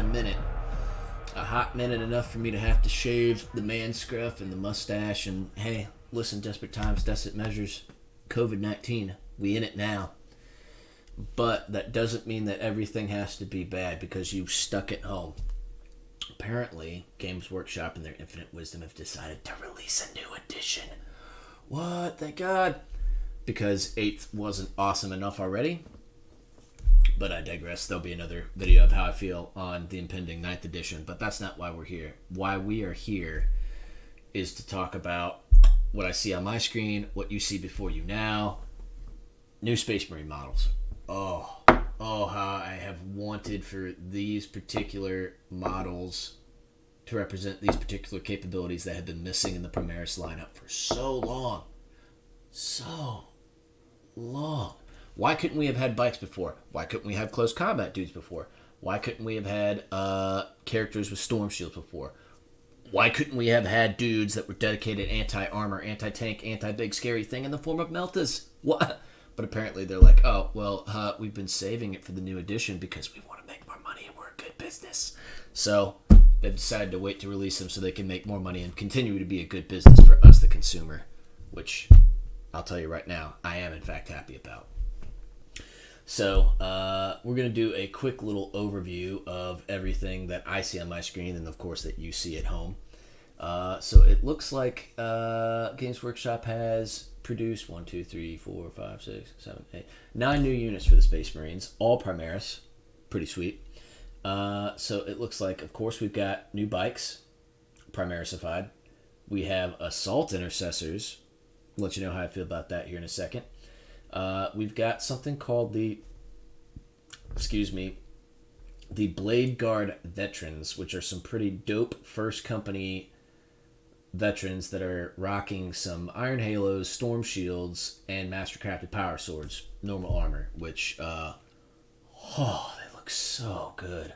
a minute. A hot minute enough for me to have to shave the man scruff and the mustache. And hey, listen, desperate times, desperate measures. COVID-19, we in it now. But that doesn't mean that everything has to be bad because you stuck at home. Apparently, Games Workshop in their infinite wisdom have decided to release a new edition. What? Thank God. Because 8th wasn't awesome enough already. But I digress. There'll be another video of how I feel on the impending 9th edition. But that's not why we're here. Why we are here is to talk about what I see on my screen, what you see before you now. New Space Marine models. Oh, how I have wanted for these particular models to represent these particular capabilities that have been missing in the Primaris lineup for so long. So long. Why couldn't we have had bikes before? Why couldn't we have close combat dudes before? Why couldn't we have had characters with storm shields before? Why couldn't we have had dudes that were dedicated anti-armor, anti-tank, anti-big scary thing in the form of Meltas? What? But apparently they're like, oh, well, we've been saving it for the new edition because we want to make more money and we're a good business. So they've decided to wait to release them so they can make more money and continue to be a good business for us, the consumer, which I'll tell you right now, I am in fact happy about. So we're going to do a quick little overview of everything that I see on my screen and, of course, that you see at home. So it looks like Games Workshop has produced 1, 2, 3, 4, 5, 6, 7, 8, 9 new units for the Space Marines, all Primaris. Pretty sweet. So it looks like, of course, we've got new bikes, Primarisified. We have Assault Intercessors. I'll let you know how I feel about that here in a second. We've got something called the Blade Guard Veterans, which are some pretty dope First Company veterans that are rocking some Iron Halos, Storm Shields, and Mastercrafted Power Swords, normal armor, which, they look so good.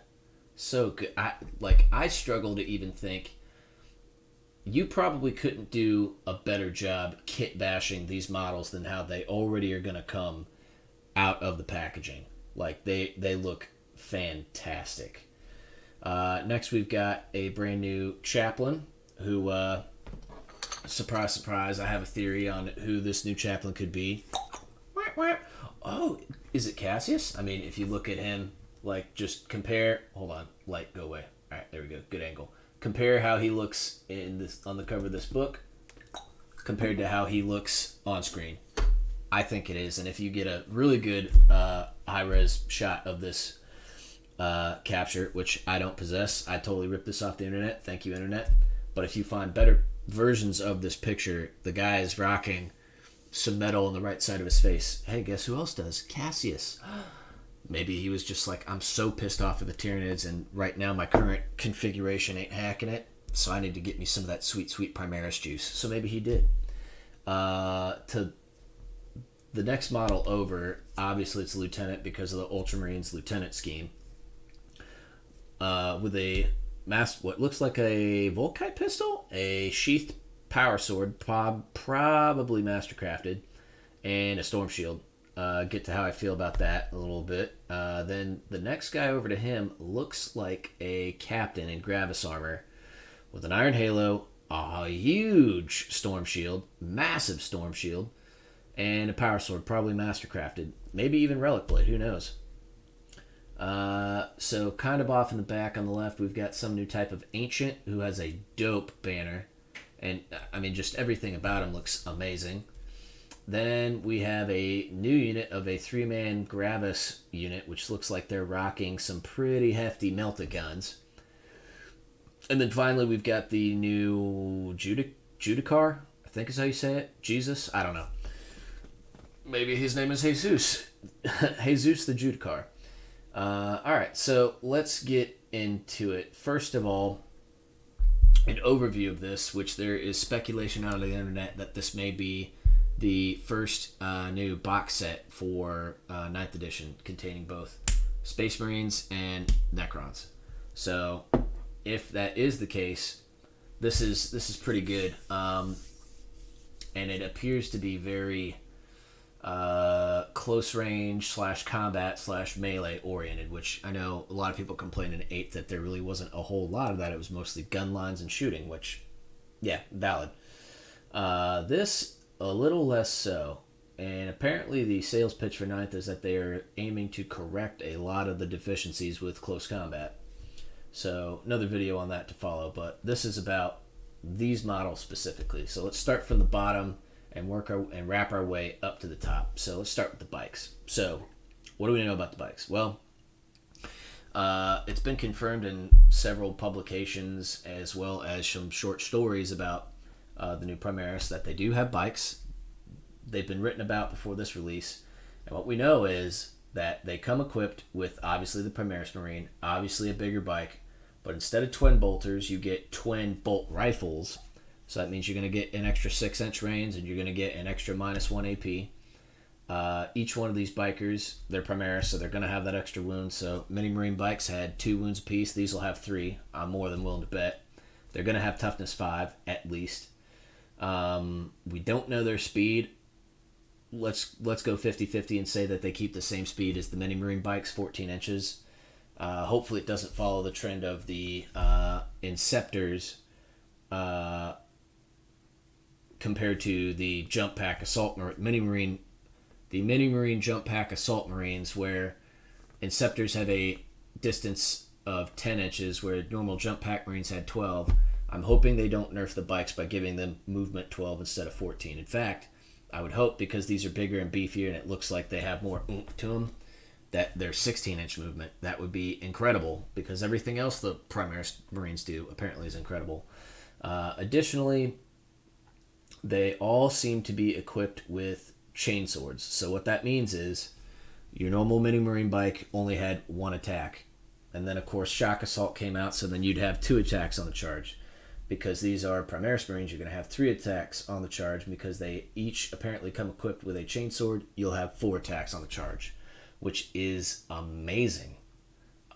So good. I struggle to even think you probably couldn't do a better job kit bashing these models than how they already are going to come out of the packaging. Like, they look fantastic. Next, we've got a brand new chaplain who, surprise, surprise, I have a theory on who this new chaplain could be. Oh, is it Cassius? I mean, if you look at him, like, just compare... Hold on. Light, go away. All right, there we go. Good angle. Compare how he looks on the cover of this book compared to how he looks on screen. I think it is. And if you get a really good high-res shot of this capture, which I don't possess, I totally ripped this off the internet. Thank you, internet. But if you find better versions of this picture, the guy is rocking some metal on the right side of his face. Hey, guess who else does? Cassius. Maybe he was just like, I'm so pissed off of the Tyranids, and right now my current configuration ain't hacking it, so I need to get me some of that sweet, sweet Primaris juice. So maybe he did. To the next model over, obviously it's Lieutenant because of the Ultramarines Lieutenant scheme. With what looks like a Volkite pistol, a sheathed power sword, probably mastercrafted, and a storm shield. Get to how I feel about that a little bit. Then the next guy over to him looks like a captain in Gravis armor with an iron halo, a huge storm shield, massive storm shield, and a power sword, probably mastercrafted, maybe even relic blade, who knows. So kind of off in the back on the left, we've got some new type of ancient who has a dope banner, and I mean just everything about him looks amazing. Then we have a new unit of a 3-man Gravis unit, which looks like they're rocking some pretty hefty melta guns. And then finally we've got the new Judicar, I think is how you say it. Jesus? I don't know. Maybe his name is Jesus. Jesus the Judicar. Alright, so let's get into it. First of all, an overview of this, which there is speculation out on the internet that this may be the first new box set for 9th edition containing both Space Marines and Necrons. So if that is the case, this is pretty good. And it appears to be very close range / combat / melee oriented, which I know a lot of people complained in 8 that there really wasn't a whole lot of that. It was mostly gun lines and shooting, which, yeah, valid. This, a little less so. And apparently the sales pitch for Ninth is that they are aiming to correct a lot of the deficiencies with close combat. So another video on that to follow, but this is about these models specifically. So let's start from the bottom and wrap our way up to the top. So let's start with the bikes. So what do we know about the bikes? Well, it's been confirmed in several publications as well as some short stories about the new Primaris that they do have bikes. They've been written about before this release. And what we know is that they come equipped with obviously the Primaris Marine, obviously a bigger bike, but instead of twin bolters, you get twin bolt rifles. So that means you're going to get an extra 6-inch range and you're going to get an extra -1 AP. Each one of these bikers, they're Primaris, so they're going to have that extra wound. So many Marine bikes had 2 wounds apiece. These will have 3. I'm more than willing to bet. They're going to have toughness 5 at least. We don't know their speed. Let's go 50-50 and say that they keep the same speed as the mini Marine bikes, 14 inches. Hopefully it doesn't follow the trend of the Inceptors compared to the Jump Pack Assault Mini Marine, the Mini Marine Jump Pack Assault Marines, where Inceptors have a distance of 10 inches, where normal Jump Pack Marines had 12. I'm hoping they don't nerf the bikes by giving them movement 12 instead of 14. In fact, I would hope, because these are bigger and beefier and it looks like they have more oomph to them, that they're 16-inch movement. That would be incredible, because everything else the Primaris Marines do apparently is incredible. Additionally, they all seem to be equipped with chainswords. So what that means is your normal mini Marine bike only had 1 attack. And then, of course, Shock Assault came out, so then you'd have 2 attacks on the charge. Because these are Primaris Marines, you're going to have 3 attacks on the charge. Because they each apparently come equipped with a chainsword, you'll have 4 attacks on the charge, which is amazing.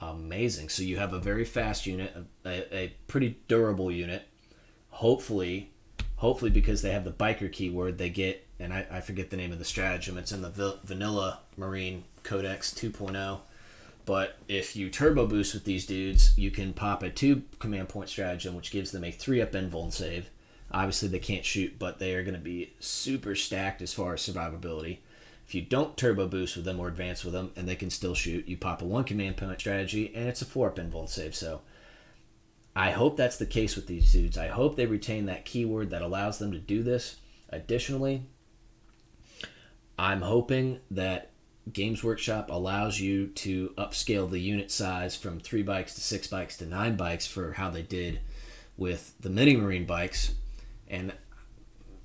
Amazing. So you have a very fast unit, a pretty durable unit. Hopefully, because they have the biker keyword, they get, and I forget the name of the stratagem, it's in the Vanilla Marine Codex 2.0. But if you turbo boost with these dudes, you can pop a 2 command point stratagem, which gives them a 3-up invuln save. Obviously, they can't shoot, but they are going to be super stacked as far as survivability. If you don't turbo boost with them or advance with them, and they can still shoot, you pop a 1 command point strategy, and it's a 4-up invuln save. So I hope that's the case with these dudes. I hope they retain that keyword that allows them to do this. Additionally, I'm hoping that Games Workshop allows you to upscale the unit size from 3 bikes to 6 bikes to 9 bikes for how they did with the mini Marine bikes. And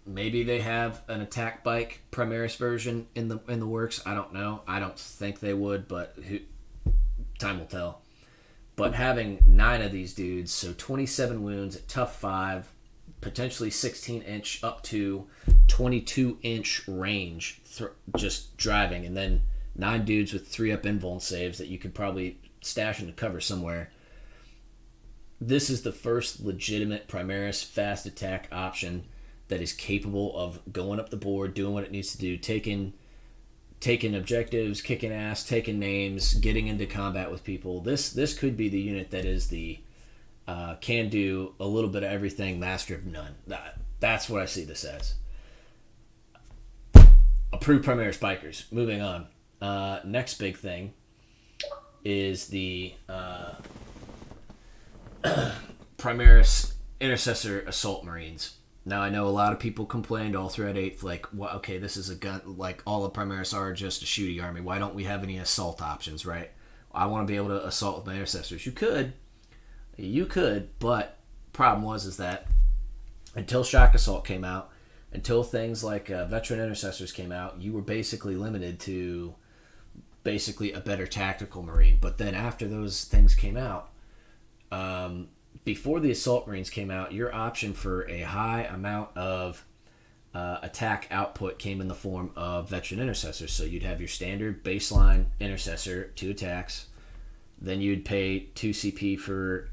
maybe they have an attack bike Primaris version in the works. I don't know. I don't think they would, but time will tell. But having 9 of these dudes, so 27 wounds at tough 5, potentially 16-inch up to 22-inch range, just driving, and then 9 dudes with 3-up invuln saves that you could probably stash into cover somewhere. This is the first legitimate Primaris fast attack option that is capable of going up the board, doing what it needs to do, taking objectives, kicking ass, taking names, getting into combat with people. This could be the unit that is the can do a little bit of everything, master of none. That's what I see this as. Approved Primaris bikers. Moving on. Next big thing is the Primaris Intercessor Assault Marines. Now, I know a lot of people complained all throughout 8th, like, well, okay, this is a gun, like, all the Primaris are just a shooty army. Why don't we have any assault options, right? I want to be able to assault with my intercessors. You could, but problem was that until Shock Assault came out, until things like Veteran Intercessors came out, you were basically limited to basically a better tactical Marine. But then after those things came out, before the Assault Marines came out, your option for a high amount of attack output came in the form of Veteran Intercessors. So you'd have your standard baseline Intercessor, 2 attacks. Then you'd pay 2 CP for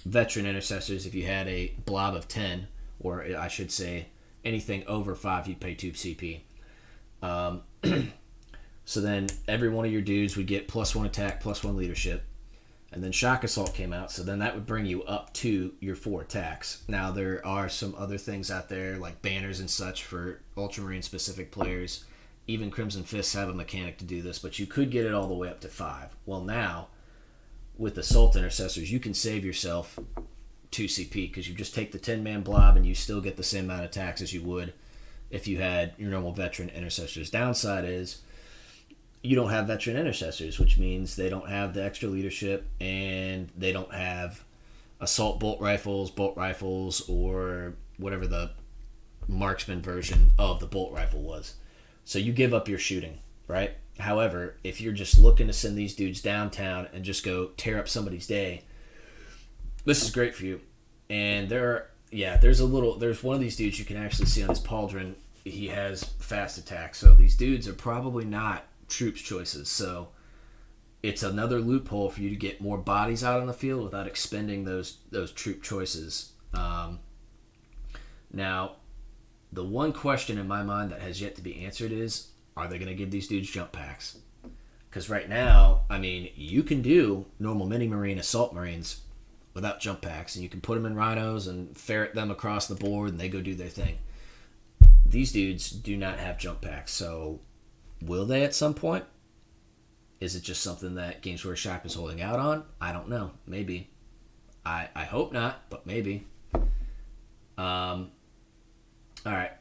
Veteran Intercessors if you had a blob of 10, or I should say anything over 5, you'd pay 2 CP. So then every one of your dudes would get +1 attack, +1 leadership. And then Shock Assault came out, so then that would bring you up to your 4 attacks. Now, there are some other things out there, like banners and such for Ultramarine-specific players. Even Crimson Fists have a mechanic to do this, but you could get it all the way up to 5. Well, now, with Assault Intercessors, you can save yourself 2 CP, because you just take the 10-man blob and you still get the same amount of attacks as you would if you had your normal Veteran Intercessors. Downside is, you don't have Veteran Intercessors, which means they don't have the extra leadership, and they don't have assault bolt rifles, or whatever the marksman version of the bolt rifle was. So you give up your shooting, right? However, if you're just looking to send these dudes downtown and just go tear up somebody's day, this is great for you. And there's one of these dudes you can actually see on his pauldron. He has fast attack. So these dudes are probably not troops choices, so it's another loophole for you to get more bodies out on the field without expending those troop choices. Now, the one question in my mind that has yet to be answered is, are they going to give these dudes jump packs? Because right now, I mean, you can do normal mini marine assault marines without jump packs, and you can put them in rhinos and ferret them across the board and they go do their thing. These dudes do not have jump packs, so will they at some point? Is it just something that Games Workshop is holding out on? I don't know. Maybe. I hope not, but maybe. Alright,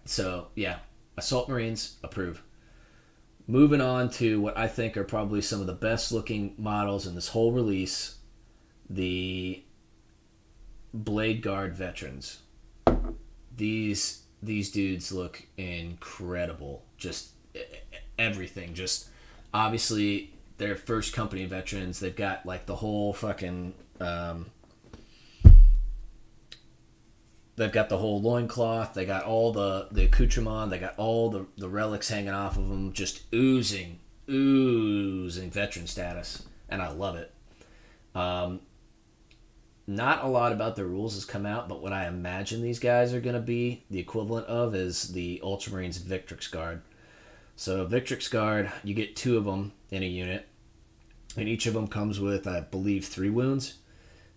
so yeah. Assault Marines, approve. Moving on to what I think are probably some of the best looking models in this whole release. The Blade Guard Veterans. These dudes look incredible. Just everything. Just obviously they're first company veterans. They've got like the whole fucking they've got the whole loincloth. They got all the accoutrement. They got all the relics hanging off of them, just oozing veteran status, and I love it. Not a lot about their rules has come out, but what I imagine these guys are going to be the equivalent of is the Ultramarines Victrix Guard. So Victrix Guard, you get 2 of them in a unit, and each of them comes with, I believe, 3 wounds.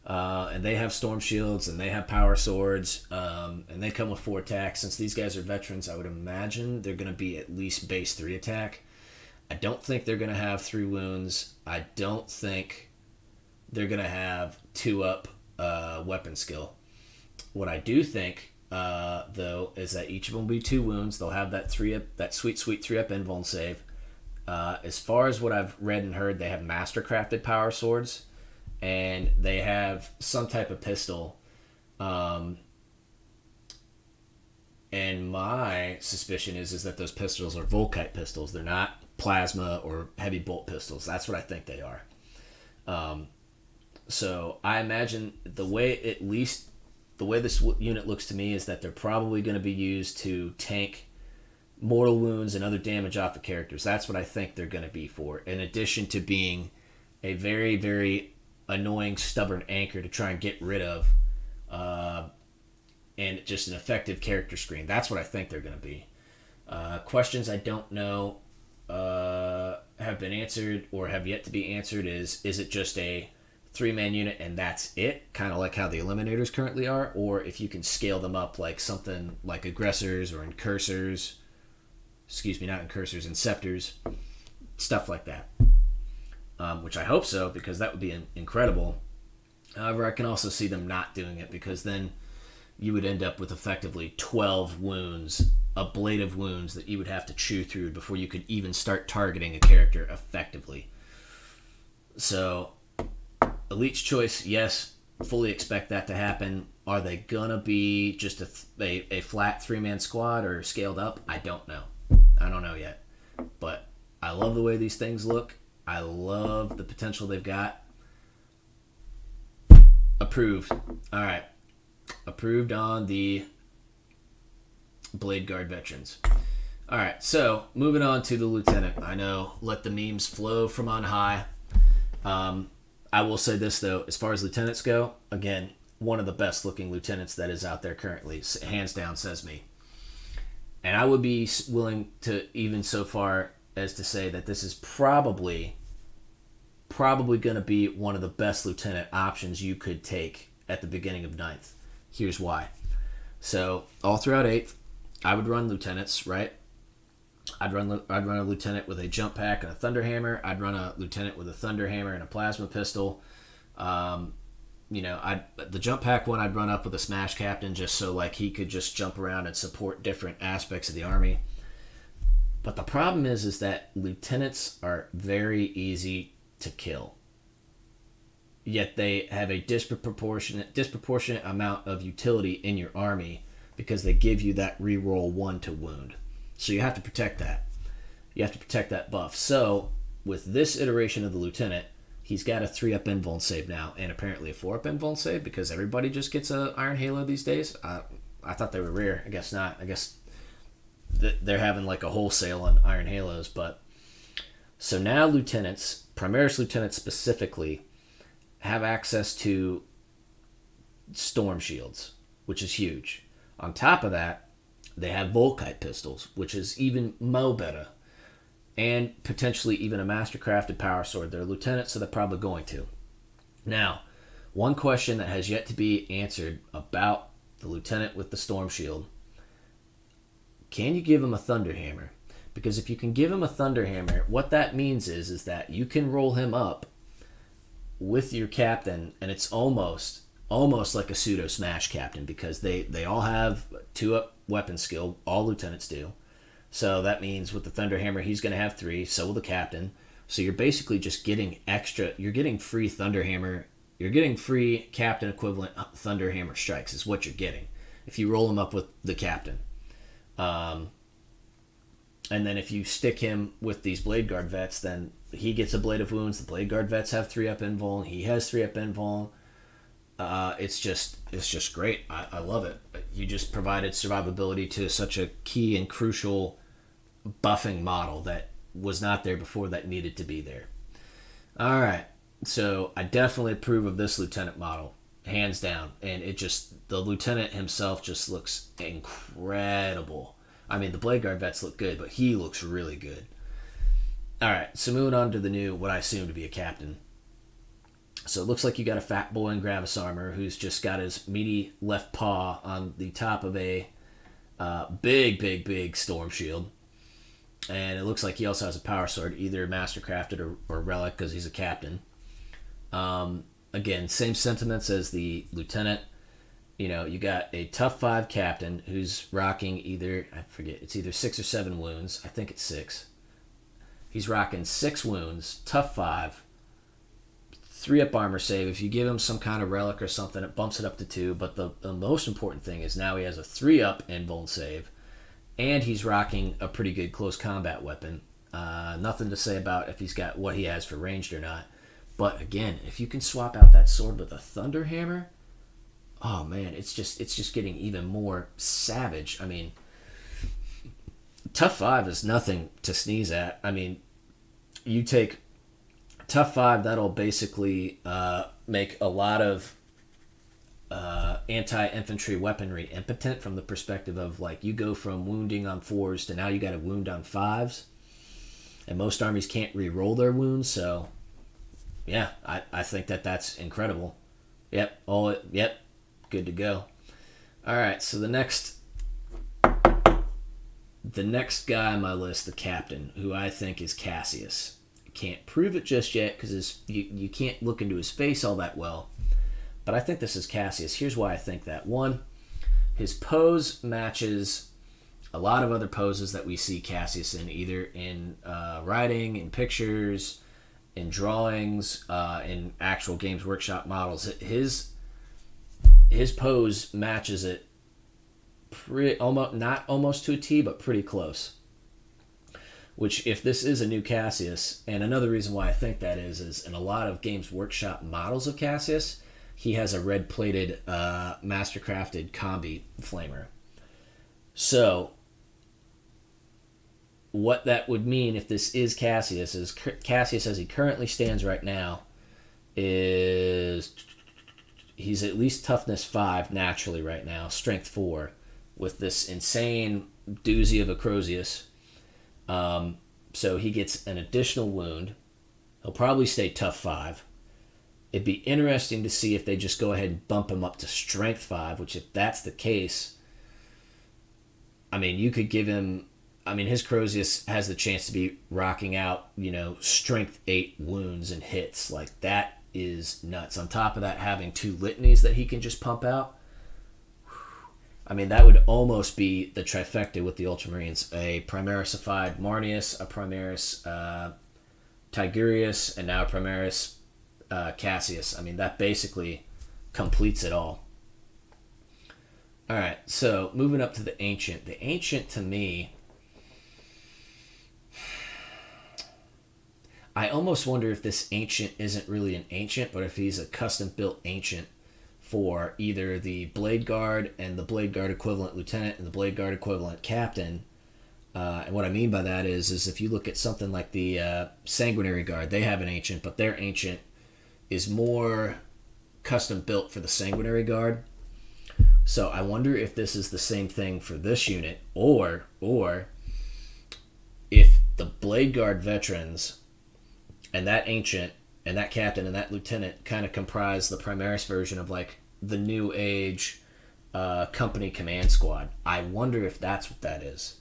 And they have storm shields, and they have power swords, and they come with 4 attacks. Since these guys are veterans, I would imagine they're going to be at least base 3 attack. I don't think they're going to have 3 wounds. I don't think they're going to have 2-up weapon skill. What I do think, though, is that each of them will be 2 wounds. They'll have that 3-up, that sweet 3-up invuln save. As far as what I've read and heard, they have master-crafted power swords, and they have some type of pistol. And my suspicion is that those pistols are Volkite pistols. They're not plasma or heavy bolt pistols. That's what I think they are. So I imagine the way this unit looks to me is that they're probably going to be used to tank mortal wounds and other damage off of characters. That's what I think they're going to be for, in addition to being a very, very annoying, stubborn anchor to try and get rid of, and just an effective character screen. That's what I think they're going to be. Questions I don't know have been answered or have yet to be answered is it just a 3-man unit and that's it, kind of like how the Eliminators currently are, or if you can scale them up like something like Aggressors or Incursors, Inceptors, stuff like that. Which I hope so, because that would be incredible. However, I can also see them not doing it, because then you would end up with effectively 12 wounds, a blade of wounds that you would have to chew through before you could even start targeting a character effectively. So Elite's Choice, yes, fully expect that to happen. Are they gonna be just a flat 3-man squad or scaled up? I don't know. I don't know yet. But I love the way these things look. I love the potential they've got. Approved. Alright. Approved on the Blade Guard Veterans. Alright, so moving on to the Lieutenant. I know, let the memes flow from on high. I will say this, though, as far as lieutenants go, again, one of the best looking lieutenants that is out there currently, hands down, says me. And I would be willing to even so far as to say that this is probably going to be one of the best lieutenant options you could take at the beginning of ninth. Here's why. So all throughout 8th, I would run lieutenants, right? I'd run a lieutenant with a jump pack and a thunderhammer. I'd run a lieutenant with a thunderhammer and a plasma pistol. The jump pack one I'd run up with a smash captain just so like he could just jump around and support different aspects of the army. But the problem is that lieutenants are very easy to kill. Yet they have a disproportionate amount of utility in your army because they give you that reroll 1 to wound. So you have to protect that. You have to protect that buff. So with this iteration of the lieutenant, he's got a 3-up invuln save now, and apparently a 4-up invuln save because everybody just gets a Iron Halo these days. I thought they were rare. I guess not. I guess they're having like a wholesale on Iron Halos. But so now lieutenants, Primaris lieutenants specifically, have access to storm shields, which is huge. On top of that, they have Volkite pistols, which is even mo better. And potentially even a mastercrafted power sword. They're lieutenants, so they're probably going to. Now, one question that has yet to be answered about the lieutenant with the storm shield. Can you give him a thunderhammer? Because if you can give him a thunderhammer, what that means is that you can roll him up with your captain, and it's almost like a pseudo smash captain because they all have 2-up weapon skill. All lieutenants do. So that means with the thunderhammer, he's going to have 3. So will the captain. So you're basically just getting extra. You're getting free thunderhammer. You're getting free captain equivalent thunderhammer strikes is what you're getting if you roll him up with the captain. And then if you stick him with these Blade Guard vets, then he gets a Blade of Wounds. The Blade Guard vets have 3-up invuln. He has 3-up invuln. It's just great. I love it. You just provided survivability to such a key and crucial buffing model that was not there before that needed to be there. All right. So I definitely approve of this lieutenant model, hands down. And the lieutenant himself just looks incredible. I mean, the Blade Guard vets look good, but he looks really good. All right. So moving on to the new, what I assume to be a captain. So it looks like you got a fat boy in Gravis armor who's just got his meaty left paw on the top of a big storm shield. And it looks like he also has a power sword, either mastercrafted or relic because he's a captain. Again, same sentiments as the lieutenant. You got a tough 5 captain who's rocking it's either 6 or 7 wounds. I think it's 6. He's rocking 6 wounds, tough 5. 3-up armor save. If you give him some kind of relic or something, it bumps it up to 2. But the most important thing is now he has a 3-up invuln save, and he's rocking a pretty good close combat weapon. Nothing to say about if he's got what he has for ranged or not. But again, if you can swap out that sword with a thunderhammer, oh man, it's just getting even more savage. I mean, tough 5 is nothing to sneeze at. I mean, you take tough 5, that'll basically make a lot of anti-infantry weaponry impotent from the perspective of like you go from wounding on 4s to now you got to wound on 5s, and most armies can't re-roll their wounds. So yeah, I think that's incredible. Yep, good to go. All right, so the next guy on my list, the captain, who I think is Cassius. Can't prove it just yet because you can't look into his face all that well. But I think this is Cassius. Here's why I think that. 1, his pose matches a lot of other poses that we see Cassius in, either in writing, in pictures, in drawings, in actual Games Workshop models. His pose matches it not almost to a T, but pretty close. Which, if this is a new Cassius, and another reason why I think that is in a lot of Games Workshop models of Cassius, he has a red-plated, mastercrafted combi flamer. So, what that would mean if this is Cassius as he currently stands right now is he's at least toughness 5 naturally right now, strength 4, with this insane doozy of a Crozius. So he gets an additional wound. He'll probably stay tough 5. It'd be interesting to see if they just go ahead and bump him up to strength 5, which if that's the case, I mean, you could give him, I mean, his Crozius has the chance to be rocking out, strength 8 wounds and hits. Like, that is nuts. On top of that, having 2 litanies that he can just pump out. I mean, that would almost be the trifecta with the Ultramarines. A Primarisified Marnius, a Primaris Tigurius, and now a Primaris Cassius. I mean, that basically completes it all. All right, so moving up to the Ancient. The Ancient, to me, I almost wonder if this Ancient isn't really an Ancient, but if he's a custom-built Ancient for either the Blade Guard and the Blade Guard equivalent Lieutenant and the Blade Guard equivalent Captain. And what I mean by that is if you look at something like the Sanguinary Guard, they have an Ancient, but their Ancient is more custom-built for the Sanguinary Guard. So I wonder if this is the same thing for this unit, or if the Blade Guard veterans and that Ancient and that Captain and that Lieutenant kind of comprise the Primaris version of like the New Age company command squad. I wonder if that's what that is.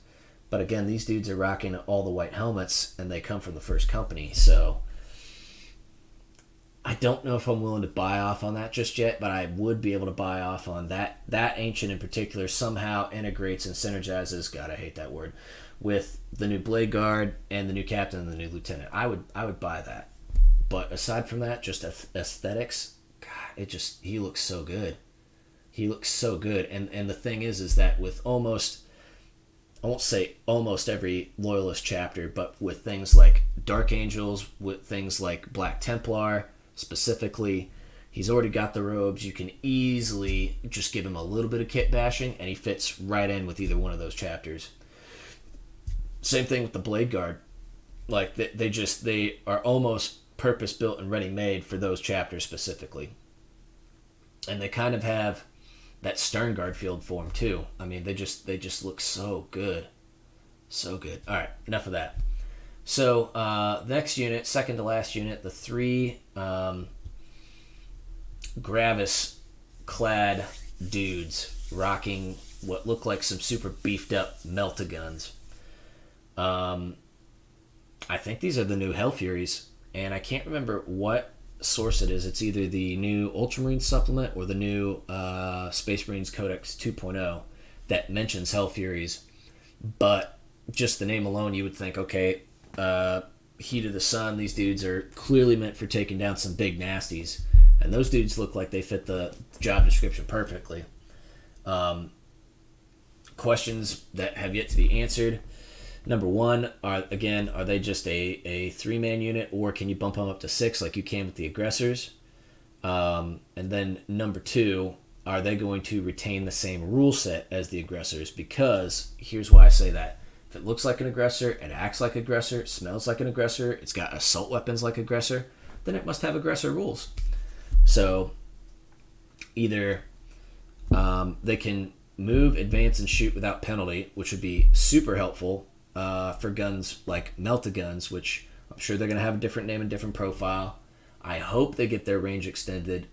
But again, these dudes are rocking all the white helmets and they come from the first company, so I don't know if I'm willing to buy off on that just yet, but I would be able to buy off on that. That Ancient in particular somehow integrates and synergizes, God, I hate that word, with the new Blade Guard and the new Captain and the new Lieutenant. I would buy that. But aside from that, just aesthetics, God, he looks so good. He looks so good. And the thing is that with almost, I won't say almost every Loyalist chapter, but with things like Dark Angels, with things like Black Templar, specifically, he's already got the robes. You can easily just give him a little bit of kit bashing, and he fits right in with either one of those chapters. Same thing with the Blade Guard. Like, they are almost purpose-built and ready-made for those chapters specifically. And they kind of have that Stern Guard field form, too. I mean, they just look so good. So good. All right, enough of that. So, next unit, second to last unit, the 3 Gravis-clad dudes rocking what look like some super beefed-up Meltaguns. I think these are the new Hell Furies, and I can't remember what source it is. It's either the new Ultramarine supplement or the new Space Marines Codex 2.0 that mentions Hell Furies. But just the name alone, you would think, okay, Heat of the Sun, these dudes are clearly meant for taking down some big nasties. And those dudes look like they fit the job description perfectly. Questions that have yet to be answered. Number 1, are they just a 3-man unit, or can you bump them up to 6 like you can with the Aggressors? And then number 2, are they going to retain the same rule set as the Aggressors? Because here's why I say that. If it looks like an Aggressor, it acts like Aggressor, it smells like an Aggressor, it's got assault weapons like Aggressor, then it must have Aggressor rules. So either they can move, advance, and shoot without penalty, which would be super helpful for guns like Meltaguns, which I'm sure they're going to have a different name and different profile. I hope they get their range extended,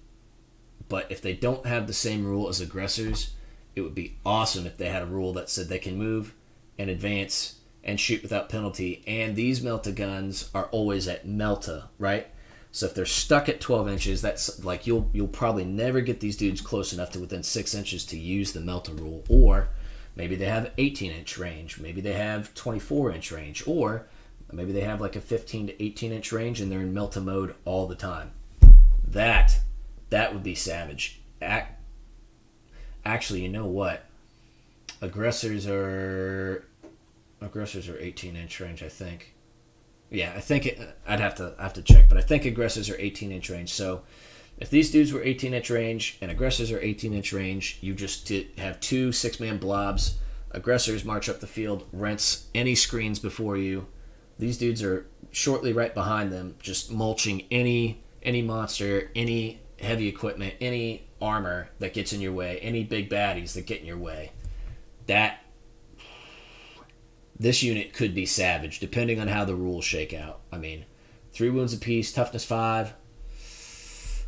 but if they don't have the same rule as Aggressors, it would be awesome if they had a rule that said they can move and advance and shoot without penalty, and these Meltaguns are always at Melta, right? So if they're stuck at 12 inches, that's like you'll probably never get these dudes close enough to within 6 inches to use the Melta rule. Or maybe they have 18-inch range. Maybe they have 24-inch range. Or maybe they have like a 15 to 18-inch range and they're in Melta mode all the time. That would be savage. Actually, you know what? Aggressors are 18-inch range, I think. Yeah, I think I'd have to check, but I think Aggressors are 18-inch range. So if these dudes were 18-inch range and Aggressors are 18-inch range, you just have 2 6-man blobs. Aggressors march up the field, rinse any screens before you. These dudes are shortly right behind them, just mulching any monster, any heavy equipment, any armor that gets in your way, any big baddies that get in your way. this unit could be savage, depending on how the rules shake out. I mean, 3 wounds apiece, toughness 5,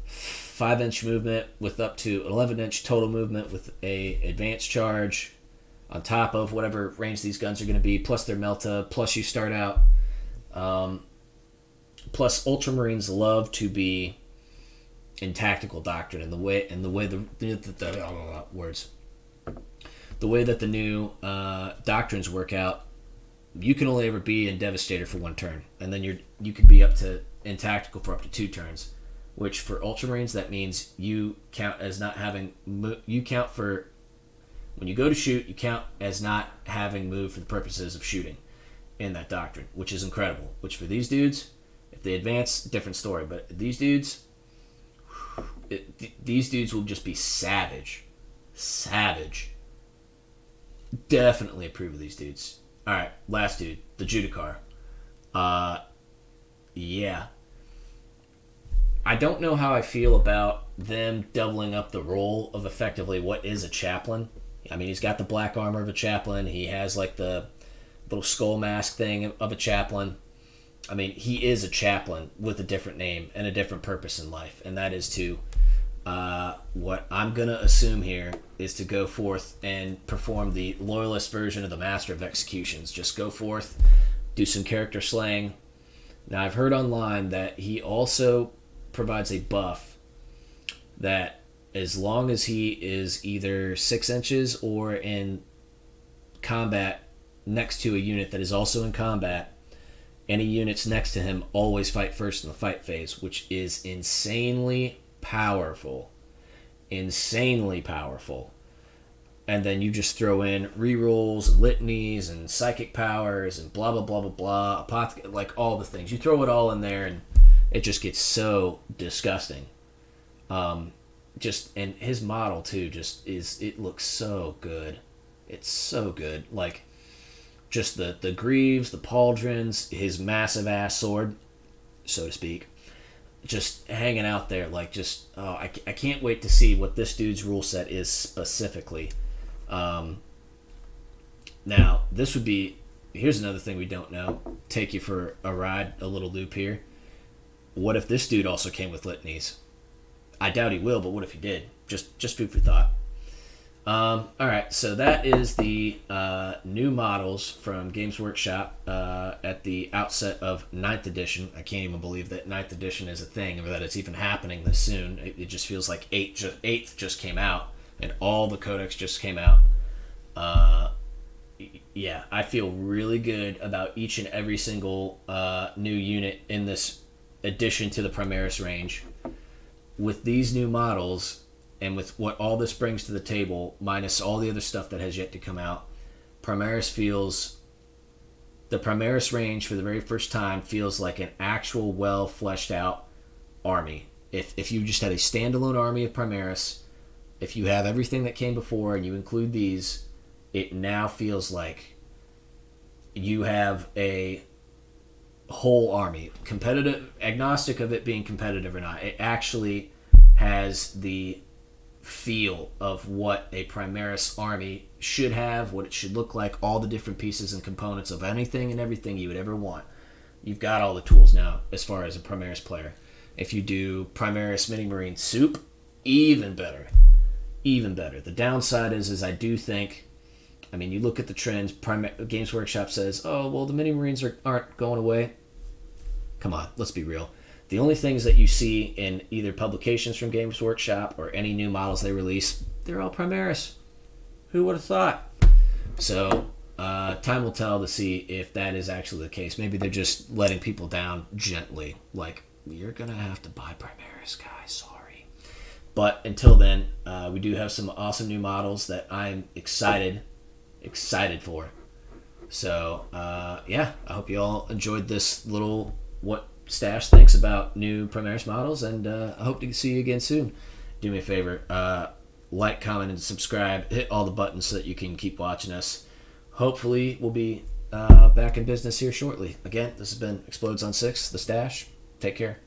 5-inch movement with up to 11-inch total movement with a advanced charge on top of whatever range these guns are going to be, plus their melta, plus you start out. Plus, Ultramarines love to be in tactical doctrine, and the way that the new doctrines work out, you can only ever be in Devastator for 1 turn, and then you could be up to in tactical for up to 2 turns. Which for Ultramarines, that means you count as not having you count for when you go to shoot, you count as not having moved for the purposes of shooting in that doctrine, which is incredible. Which for these dudes, if they advance, different story. But these dudes will just be savage. Definitely approve of these dudes. All right, last dude, the Judicar. Yeah. I don't know how I feel about them doubling up the role of effectively what is a chaplain. I mean, he's got the black armor of a chaplain. He has like the little skull mask thing of a chaplain. I mean, he is a chaplain with a different name and a different purpose in life, and that is to what I'm going to assume here is to go forth and perform the loyalist version of the Master of Executions. Just go forth, do some character slaying. Now, I've heard online that he also provides a buff that as long as he is either 6 inches or in combat next to a unit that is also in combat, any units next to him always fight first in the fight phase, which is insanely powerful. And then you just throw in rerolls and litanies and psychic powers and blah, blah, blah, blah, blah, like all the things. You throw it all in there and it just gets so disgusting. And his model too it looks so good. It's so good. Like just the greaves, the pauldrons, his massive ass sword, so to speak, just hanging out there. Like I can't wait to see what this dude's rule set is specifically. Now this would be, here's another thing we don't know. Take you for a ride, a little loop here. What if this dude also came with litanies? I doubt he will, but what if he did? Just food for thought. All right, so that is the new models from Games Workshop at the outset of 9th edition. I can't even believe that 9th edition is a thing, or that it's even happening this soon. It just feels like 8th just came out, and all the codex just came out. Yeah, I feel really good about each and every single new unit in this addition to the Primaris range. With these new models, and with what all this brings to the table, minus all the other stuff that has yet to come out, the Primaris range for the very first time feels like an actual well fleshed out army. If you just had a standalone army of Primaris, if you have everything that came before and you include these, it now feels like you have a whole army, competitive, agnostic of it being competitive or not. It actually has the feel of what a Primaris army should have, what it should look like, all the different pieces and components of anything and everything you would ever want. You've got all the tools now as far as a Primaris player. If you do Primaris Mini Marine Soup, even better. The downside is I do think, I mean, you look at the trends, Games Workshop says, oh, well, the Mini Marines aren't going away. Come on, let's be real. The only things that you see in either publications from Games Workshop or any new models they release, they're all Primaris. Who would have thought? So, time will tell to see if that is actually the case. Maybe they're just letting people down gently. Like, you're going to have to buy Primaris, guys. Sorry. But until then, we do have some awesome new models that I'm excited for. So, yeah, I hope you all enjoyed this little what Stache thinks about new Primaris models, and I hope to see you again soon. Do me a favor, like, comment, and subscribe. Hit all the buttons so that you can keep watching us. Hopefully, we'll be back in business here shortly. Again, this has been Explodes on 6, the Stache. Take care.